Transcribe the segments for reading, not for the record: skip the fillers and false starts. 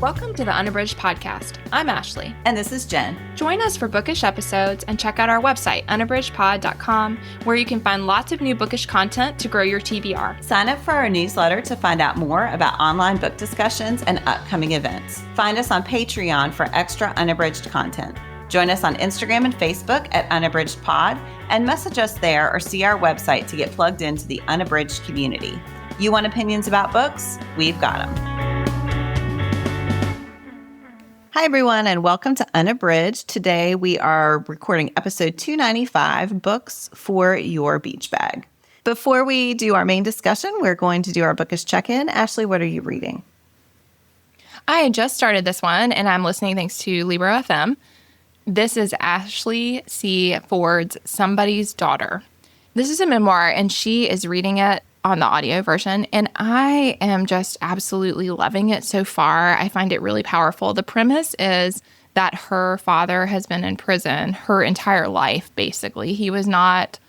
Welcome to the Unabridged podcast. I'm Ashley. And this is Jen. Join us for bookish episodes and check out our website, unabridgedpod.com, where you can find lots of new bookish content to grow your TBR. Sign up for our newsletter to find out more about online book discussions and upcoming events. Find us on Patreon for extra unabridged content. Join us on Instagram and Facebook at unabridgedpod and message us there or see our website to get plugged into the Unabridged community. You want opinions about books? We've got them. Hi, everyone, and welcome to Unabridged. Today, we are recording episode 295, Books for Your Beach Bag. Before we do our main discussion, we're going to do our bookish check-in. Ashley, what are you reading? I just started this one, and I'm listening thanks to Libro FM. This is Ashley C. Ford's Somebody's Daughter. This is a memoir, and she is reading it on the audio version, and I am just absolutely loving it so far. I find it really powerful. The premise is that her father has been in prison her entire life, basically. He was not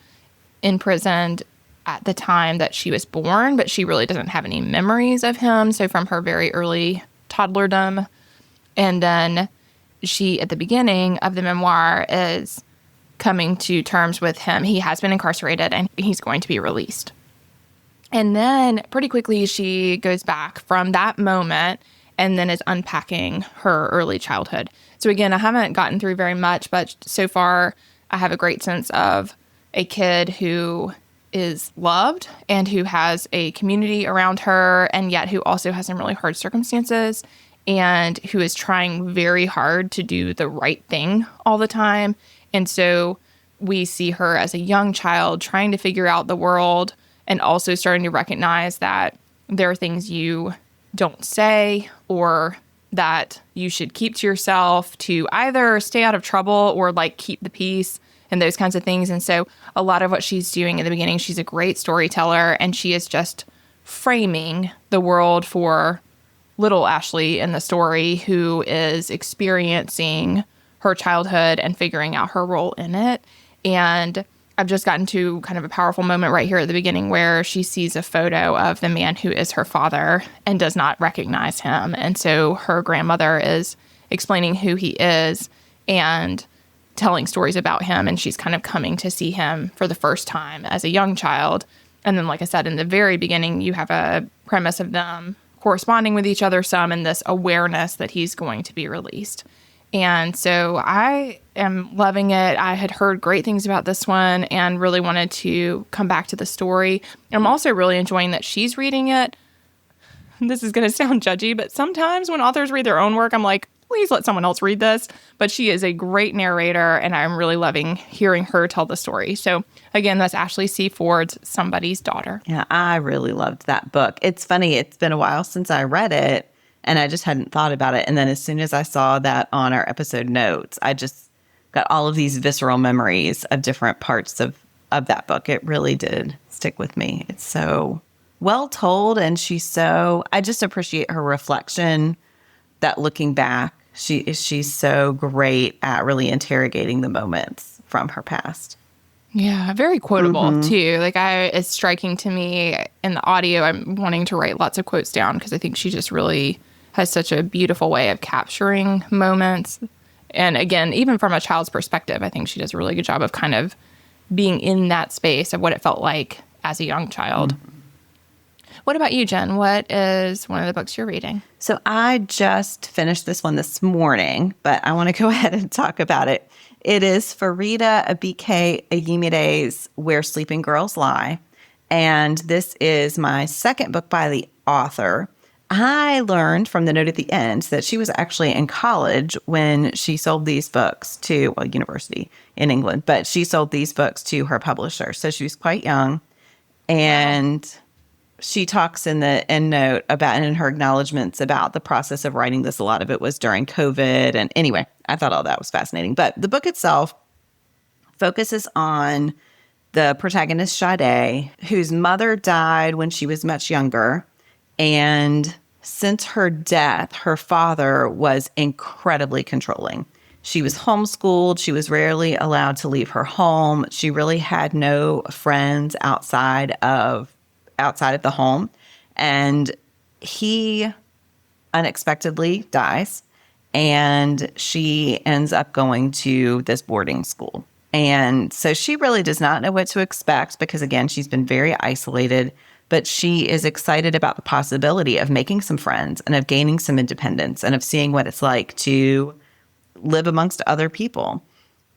imprisoned at the time that she was born, but she really doesn't have any memories of him, so from her very early toddlerdom. And then she, at the beginning of the memoir, is coming to terms with him. He has been incarcerated, and he's going to be released. And then pretty quickly, she goes back from that moment and then is unpacking her early childhood. So again, I haven't gotten through very much, but so far I have a great sense of a kid who is loved and who has a community around her, and yet who also has some really hard circumstances and who is trying very hard to do the right thing all the time. And so we see her as a young child trying to figure out the world, and also starting to recognize that there are things you don't say or that you should keep to yourself to either stay out of trouble or like keep the peace and those kinds of things. And so a lot of what she's doing at the beginning, she's a great storyteller, and she is just framing the world for little Ashley in the story, who is experiencing her childhood and figuring out her role in it. And I've just gotten to kind of a powerful moment right here at the beginning where she sees a photo of the man who is her father and does not recognize him. And so her grandmother is explaining who he is and telling stories about him. And she's kind of coming to see him for the first time as a young child. And then, like I said, in the very beginning, you have a premise of them corresponding with each other some, and this awareness that he's going to be released. And so I am loving it. I had heard great things about this one and really wanted to come back to the story. I'm also really enjoying that she's reading it. This is going to sound judgy, but sometimes when authors read their own work, I'm like, please let someone else read this. But she is a great narrator, and I'm really loving hearing her tell the story. So again, that's Ashley C. Ford's Somebody's Daughter. Yeah, I really loved that book. It's funny, it's been a while since I read it, and I just hadn't thought about it. And then as soon as I saw that on our episode notes, I just got all of these visceral memories of different parts of that book. It really did stick with me. It's so well told, and I just appreciate her reflection, that looking back, she's so great at really interrogating the moments from her past. Yeah, very quotable too. Like it's striking to me in the audio. I'm wanting to write lots of quotes down because I think she just really has such a beautiful way of capturing moments. And again, even from a child's perspective, I think she does a really good job of kind of being in that space of what it felt like as a young child. Mm-hmm. What about you, Jen? What is one of the books you're reading? So I just finished this one this morning, but I want to go ahead and talk about it. It is Farida Abike Ayimide's Where Sleeping Girls Lie. And this is my second book by the author. I learned from the note at the end that she was actually in college when she sold these books to, university in England, but she sold these books to her publisher. So she was quite young. And she talks in the end note about, and in her acknowledgments about the process of writing this. A lot of it was during COVID. And anyway, I thought all that was fascinating. But the book itself focuses on the protagonist, Sade, whose mother died when she was much younger. And since her death, her father was incredibly controlling. She was homeschooled. She was rarely allowed to leave her home. She really had no friends outside of the home. And he unexpectedly dies, and she ends up going to this boarding school. And so she really does not know what to expect because, again, she's been very isolated, but she is excited about the possibility of making some friends and of gaining some independence and of seeing what it's like to live amongst other people.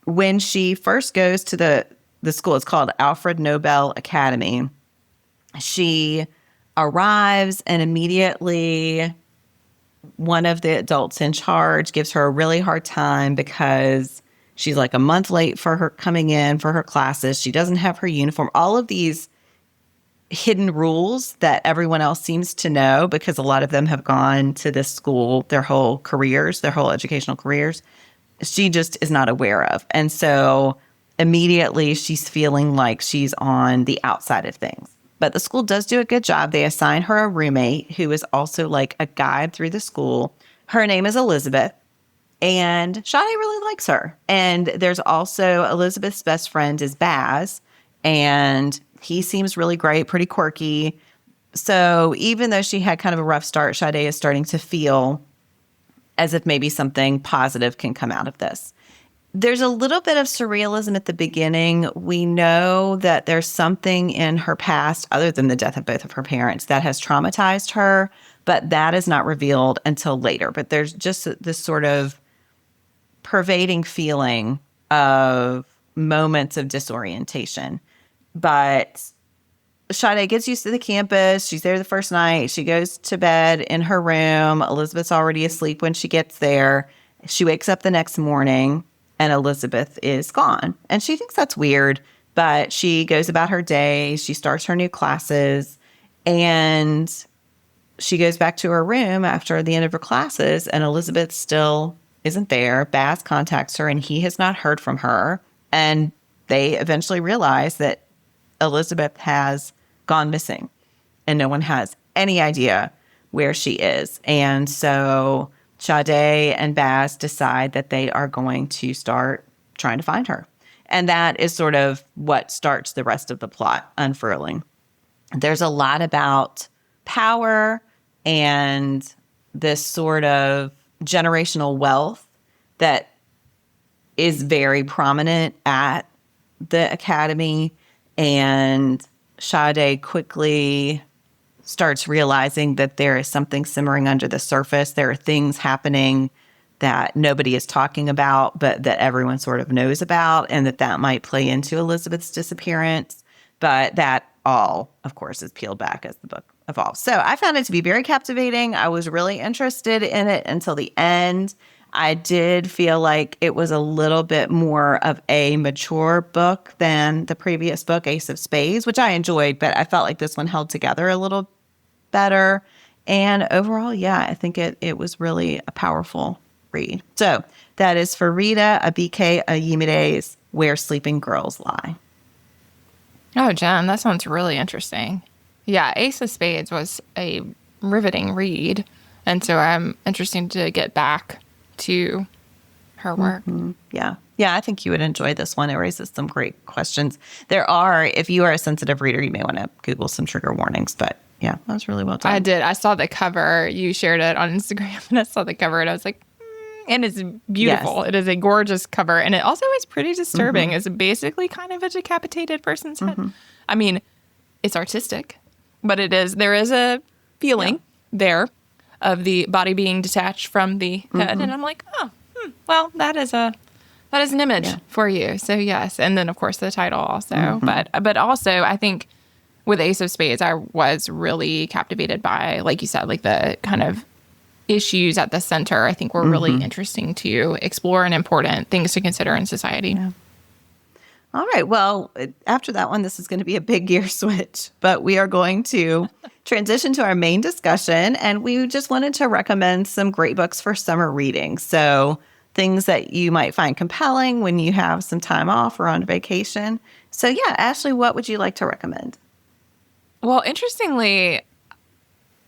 When she first goes to the school, it's called Alfred Nobel Academy. She arrives and immediately one of the adults in charge gives her a really hard time because she's like a month late for her coming in for her classes. She doesn't have her uniform. All of these hidden rules that everyone else seems to know because a lot of them have gone to this school their whole careers, their whole educational careers. She just is not aware of. And so immediately she's feeling like she's on the outside of things. But the school does do a good job. They assign her a roommate who is also like a guide through the school. Her name is Elizabeth, and Sade really likes her. And there's also Elizabeth's best friend is Baz, and he seems really great, pretty quirky. So even though she had kind of a rough start, Sade is starting to feel as if maybe something positive can come out of this. There's a little bit of surrealism at the beginning. We know that there's something in her past, other than the death of both of her parents, that has traumatized her, but that is not revealed until later. But there's just this sort of pervading feeling of moments of disorientation. But Sade gets used to the campus. She's there the first night. She goes to bed in her room. Elizabeth's already asleep when she gets there. She wakes up the next morning and Elizabeth is gone. And she thinks that's weird, but she goes about her day. She starts her new classes and she goes back to her room after the end of her classes and Elizabeth still isn't there. Baz contacts her and he has not heard from her. And they eventually realize that Elizabeth has gone missing and no one has any idea where she is. And so Sade and Baz decide that they are going to start trying to find her. And that is sort of what starts the rest of the plot unfurling. There's a lot about power and this sort of generational wealth that is very prominent at the academy. And Sade quickly starts realizing that there is something simmering under the surface. There are things happening that nobody is talking about, but that everyone sort of knows about, and that might play into Elizabeth's disappearance. But that all, of course, is peeled back as the book evolves. So I found it to be very captivating. I was really interested in it until the end. I did feel like it was a little bit more of a mature book than the previous book, Ace of Spades, which I enjoyed, but I felt like this one held together a little better. And overall, yeah, I think it was really a powerful read. So that is for Rita Abike Ayimide's Where Sleeping Girls Lie. Oh, Jen, that sounds really interesting. Yeah, Ace of Spades was a riveting read. And so I'm interested to get back to her work. Mm-hmm. Yeah. Yeah, I think you would enjoy this one. It raises some great questions. There are, if you are a sensitive reader, you may want to Google some trigger warnings, but yeah, that was really well done. I did. I saw the cover. You shared it on Instagram and I saw the cover and I was like, and it's beautiful. Yes. It is a gorgeous cover. And it also is pretty disturbing. Mm-hmm. It's basically kind of a decapitated person's head. Mm-hmm. I mean, it's artistic, but there is a feeling there of the body being detached from the head. Mm-hmm. And I'm like, well, that is an image for you. So yes. And then of course the title also, mm-hmm. but also I think with Ace of Spades, I was really captivated by, like you said, like the kind of issues at the center, I think were really interesting to explore and important things to consider in society. Yeah. All right. Well, after that one, this is going to be a big gear switch, but we are going to transition to our main discussion. And we just wanted to recommend some great books for summer reading. So things that you might find compelling when you have some time off or on vacation. So yeah, Ashley, what would you like to recommend? Well, interestingly,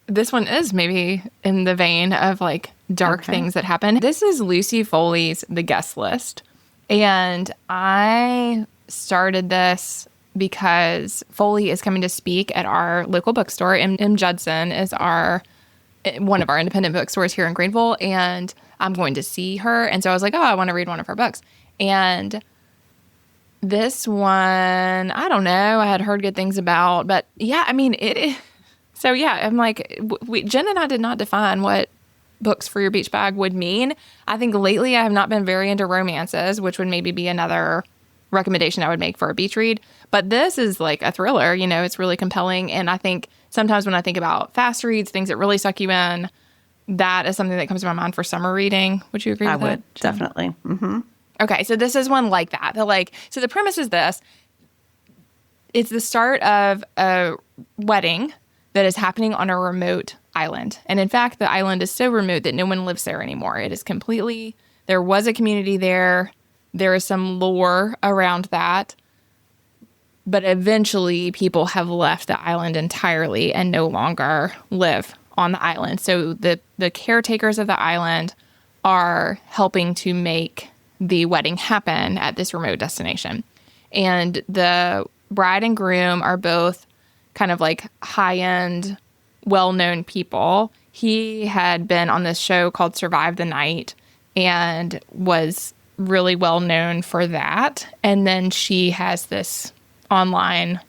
this one is maybe in the vein of like dark things that happen. This is Lucy Foley's The Guest List. And I started this because Foley is coming to speak at our local bookstore. M. Judson is our one of our independent bookstores here in Greenville, and I'm going to see her. And so I was like, oh, I want to read one of her books. And this one, I don't know, I had heard good things about, but yeah, I mean, so yeah, I'm like, Jen and I did not define what books for your beach bag would mean. I think lately I have not been very into romances, which would maybe be another recommendation I would make for a beach read. But this is like a thriller, it's really compelling. And I think sometimes when I think about fast reads, things that really suck you in, that is something that comes to my mind for summer reading. Would you agree with that? I would, definitely. Mm-hmm. Okay, so this is one like that. So the premise is this. It's the start of a wedding that is happening on a remote island. And in fact, the island is so remote that no one lives there anymore. It is completely, there was a community there. There is some lore around that. But eventually people have left the island entirely and no longer live on the island. So the caretakers of the island are helping to make the wedding happen at this remote destination. And the bride and groom are both kind of like high-end, well-known people. He had been on this show called Survive the Night and was really well-known for that. And then she has this online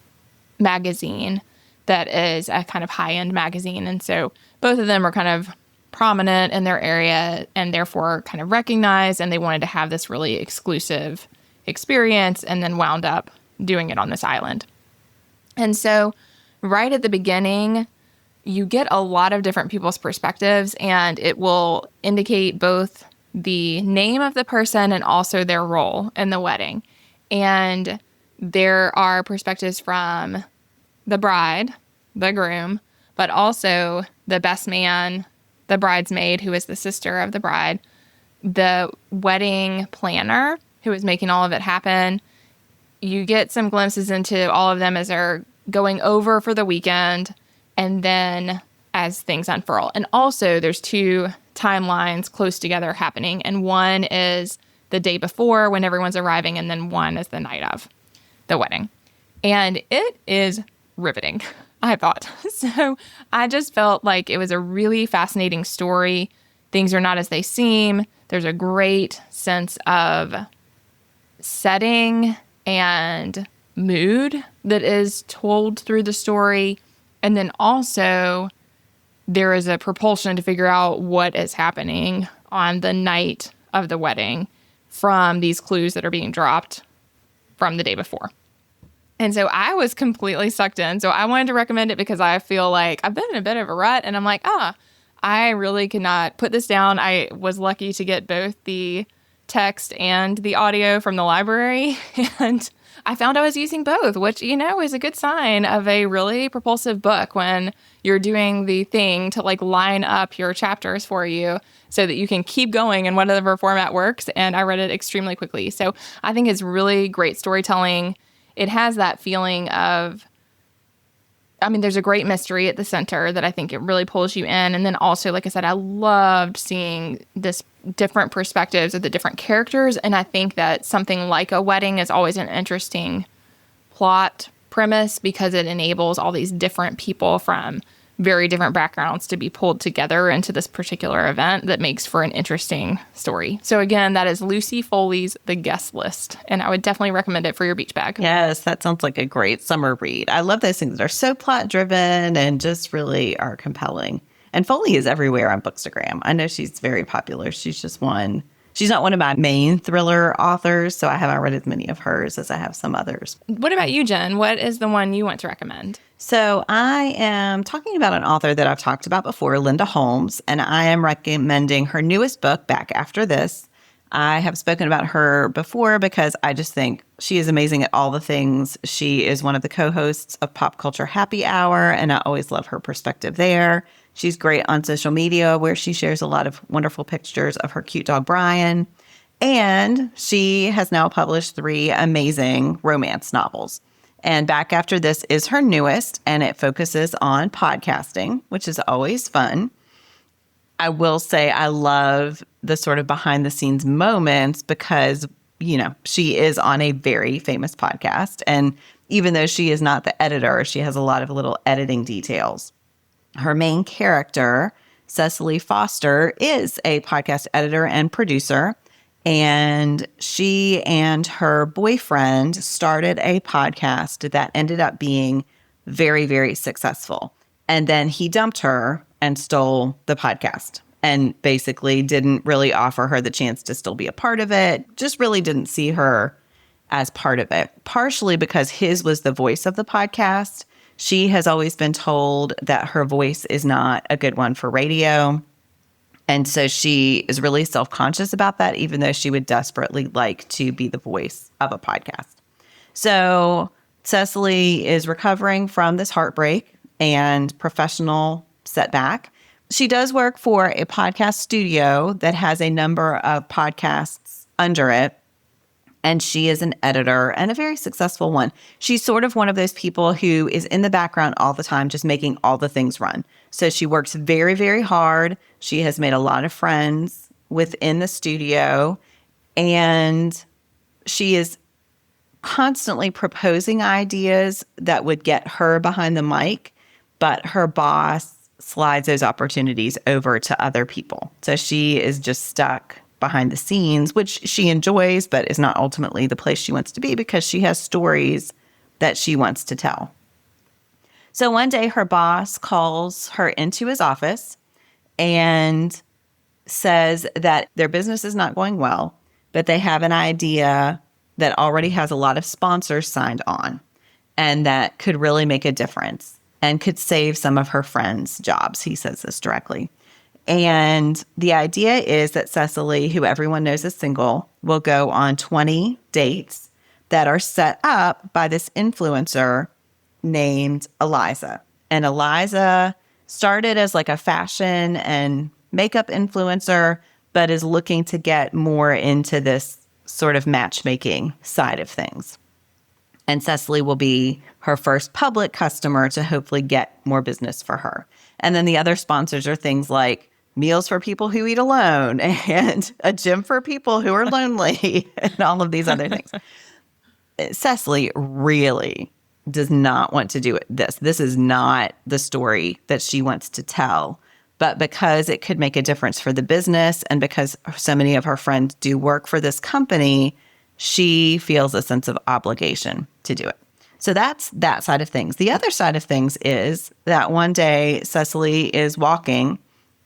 magazine that is a kind of high-end magazine. And so both of them are kind of prominent in their area and therefore kind of recognized, and they wanted to have this really exclusive experience and then wound up doing it on this island. And so right at the beginning, you get a lot of different people's perspectives, and it will indicate both the name of the person and also their role in the wedding. And there are perspectives from the bride, the groom, but also the best man, the bridesmaid, who is the sister of the bride, the wedding planner, who is making all of it happen. You get some glimpses into all of them as they're going over for the weekend, and then as things unfurl. And also, there's two timelines close together happening, and one is the day before when everyone's arriving, and then one is the night of the wedding. And it is riveting, I thought. So I just felt like it was a really fascinating story. Things are not as they seem. There's a great sense of setting and mood that is told through the story. And then also there is a propulsion to figure out what is happening on the night of the wedding from these clues that are being dropped from the day before. And so I was completely sucked in. So I wanted to recommend it because I feel like I've been in a bit of a rut, and I'm like, I really could not put this down. I was lucky to get both the text and the audio from the library, and I found I was using both, which, is a good sign of a really propulsive book when you're doing the thing to like line up your chapters for you so that you can keep going in whatever format works. And I read it extremely quickly. So I think it's really great storytelling. It has that feeling of, there's a great mystery at the center that I think it really pulls you in. And then also, like I said, I loved seeing this different perspectives of the different characters. And I think that something like a wedding is always an interesting plot premise because it enables all these different people from very different backgrounds to be pulled together into this particular event that makes for an interesting story. So again, that is Lucy Foley's The Guest List, and I would definitely recommend it for your beach bag. Yes, that sounds like a great summer read. I love those things that are so plot driven and just really are compelling. And Foley is everywhere on Bookstagram. I know she's very popular. She's not one of my main thriller authors, so I haven't read as many of hers as I have some others. What about you, Jen? What is the one you want to recommend? So I am talking about an author that I've talked about before, Linda Holmes, and I am recommending her newest book, Back After This. I have spoken about her before because I just think she is amazing at all the things. She is one of the co-hosts of Pop Culture Happy Hour, and I always love her perspective there. She's great on social media where she shares a lot of wonderful pictures of her cute dog, Brian. And she has now published 3 amazing romance novels. And Back After This is her newest, and it focuses on podcasting, which is always fun. I will say I love the sort of behind the scenes moments because, she is on a very famous podcast. And even though she is not the editor, she has a lot of little editing details. Her main character Cecily Foster is a podcast editor and producer, and she and her boyfriend started a podcast that ended up being very, very successful. And then he dumped her and stole the podcast and basically didn't really offer her the chance to still be a part of it, just really didn't see her as part of it, partially because his was the voice of the podcast. She has always been told that her voice is not a good one for radio. And so she is really self-conscious about that, even though she would desperately like to be the voice of a podcast. So Cecily is recovering from this heartbreak and professional setback. She does work for a podcast studio that has a number of podcasts under it. And she is an editor and a very successful one. She's sort of one of those people who is in the background all the time, just making all the things run. So she works very, very hard. She has made a lot of friends within the studio. And she is constantly proposing ideas that would get her behind the mic, but her boss slides those opportunities over to other people. So she is just stuck behind the scenes, which she enjoys, but is not ultimately the place she wants to be because she has stories that she wants to tell. So one day her boss calls her into his office and says that their business is not going well, but they have an idea that already has a lot of sponsors signed on and that could really make a difference and could save some of her friends' jobs. He says this directly. And the idea is that Cecily, who everyone knows is single, will go on 20 dates that are set up by this influencer named Eliza. And Eliza started as like a fashion and makeup influencer, but is looking to get more into this sort of matchmaking side of things. And Cecily will be her first public customer to hopefully get more business for her. And then the other sponsors are things like meals for people who eat alone and a gym for people who are lonely and all of these other things. Cecily really does not want to do this. This is not the story that she wants to tell. But because it could make a difference for the business and because so many of her friends do work for this company, she feels a sense of obligation to do it. So that's that side of things. The other side of things is that one day Cecily is walking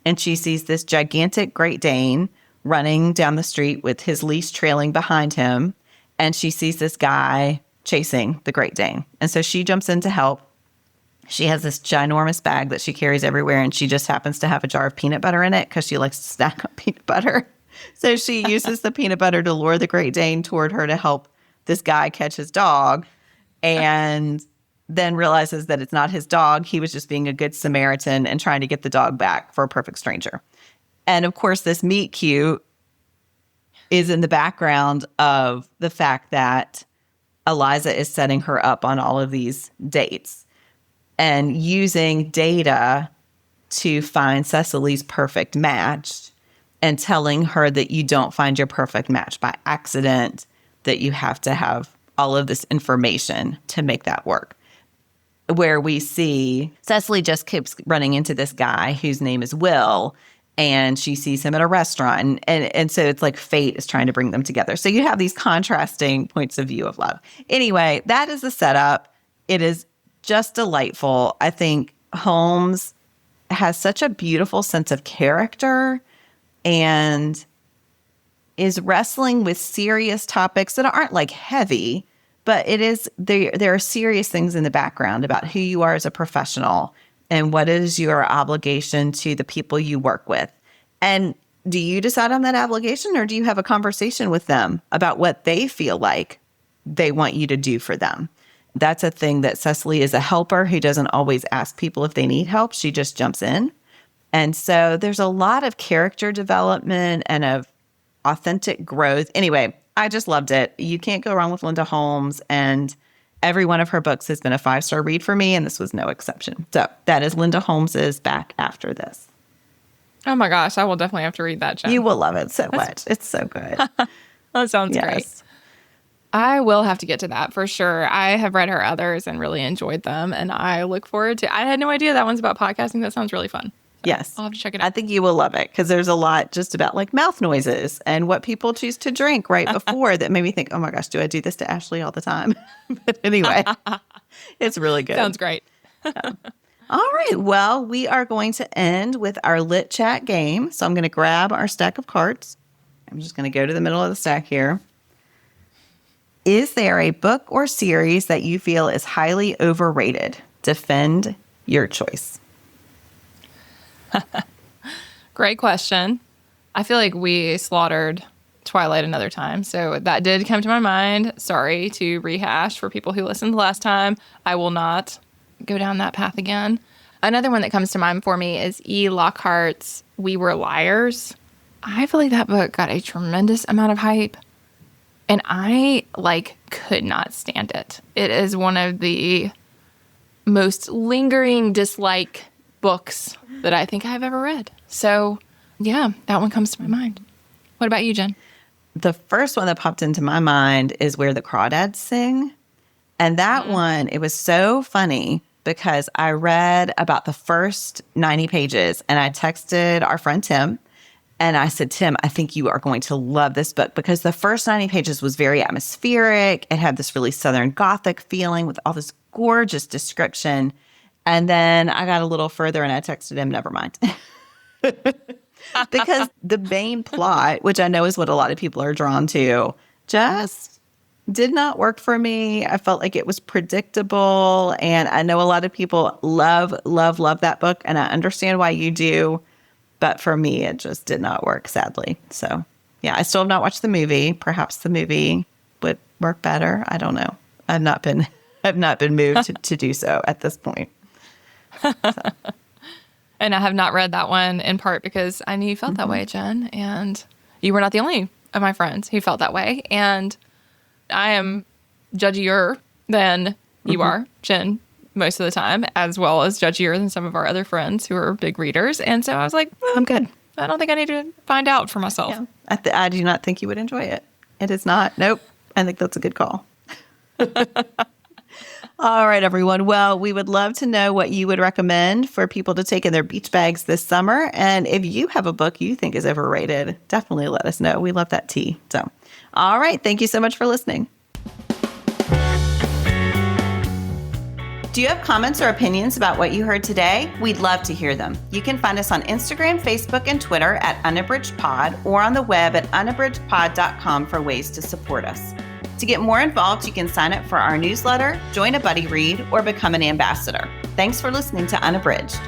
and she sees this gigantic Great Dane running down the street with his leash trailing behind him. And she sees this guy chasing the Great Dane. And so she jumps in to help. She has this ginormous bag that she carries everywhere, and she just happens to have a jar of peanut butter in it because she likes to snack on peanut butter. So she uses the peanut butter to lure the Great Dane toward her to help this guy catch his dog, and then realizes that it's not his dog. He was just being a good Samaritan and trying to get the dog back for a perfect stranger. And of course, this meet cute is in the background of the fact that Eliza is setting her up on all of these dates and using data to find Cecily's perfect match and telling her that you don't find your perfect match by accident, that you have to have all of this information to make that work. Where we see Cecily just keeps running into this guy whose name is Will, and she sees him at a restaurant. And so it's like fate is trying to bring them together. So you have these contrasting points of view of love. Anyway, that is the setup. It is just delightful. I think Holmes has such a beautiful sense of character and is wrestling with serious topics that aren't like heavy, but it is there are serious things in the background about who you are as a professional and what is your obligation to the people you work with. And do you decide on that obligation, or do you have a conversation with them about what they feel like they want you to do for them? That's a thing that Cecily is a helper who doesn't always ask people if they need help. She just jumps in. And so there's a lot of character development and of authentic growth. Anyway, I just loved it. You can't go wrong with Linda Holmes. And every one of her books has been a 5-star read for me, and this was no exception. So that is Linda Holmes's Back After This. Oh my gosh, I will definitely have to read that, Jen. You will love it so much. It's so good. That sounds great. I will have to get to that for sure. I have read her others and really enjoyed them, and I look forward to I had no idea that one's about podcasting. That sounds really fun. Yes. I'll have to check it I out. think you will love it because there's a lot just about like mouth noises and what people choose to drink right before that made me think, oh my gosh, do I do this to Ashley all the time? But anyway, it's really good. Sounds great. All right. Well, we are going to end with our lit chat game. So I'm going to grab our stack of cards. I'm just going to go to the middle of the stack here. Is there a book or series that you feel is highly overrated? Defend your choice. Great question. I feel like we slaughtered Twilight another time. So that did come to my mind. Sorry to rehash for people who listened the last time. I will not go down that path again. Another one that comes to mind for me is E. Lockhart's We Were Liars. I feel like that book got a tremendous amount of hype. And I could not stand it. It is one of the most lingering dislike books that I think I've ever read. So yeah, that one comes to my mind. What about you, Jen? The first one that popped into my mind is Where the Crawdads Sing. And that one, it was so funny because I read about the first 90 pages and I texted our friend Tim and I said, Tim, I think you are going to love this book because the first 90 pages was very atmospheric. It had this really Southern Gothic feeling with all this gorgeous description. And then I got a little further and I texted him, never mind. Because the main plot, which I know is what a lot of people are drawn to, just did not work for me. I felt like it was predictable. And I know a lot of people love that book. And I understand why you do. But for me, it just did not work, sadly. So, yeah, I still have not watched the movie. Perhaps the movie would work better. I don't know. I've not been moved to do so at this point. So. And I have not read that one in part because I knew you felt that way, Jen. And you were not the only of my friends who felt that way. And I am judgier than you are, Jen, most of the time, as well as judgier than some of our other friends who are big readers. And so I was like, I'm good. I don't think I need to find out for myself. Yeah. I do not think you would enjoy it. It is not. Nope. I think that's a good call. All right, everyone. Well, we would love to know what you would recommend for people to take in their beach bags this summer. And if you have a book you think is overrated, definitely let us know. We love that tea. So, all right. Thank you so much for listening. Do you have comments or opinions about what you heard today? We'd love to hear them. You can find us on Instagram, Facebook, and Twitter at Unabridged Pod or on the web at unabridgedpod.com for ways to support us. To get more involved, you can sign up for our newsletter, join a buddy read, or become an ambassador. Thanks for listening to Unabridged.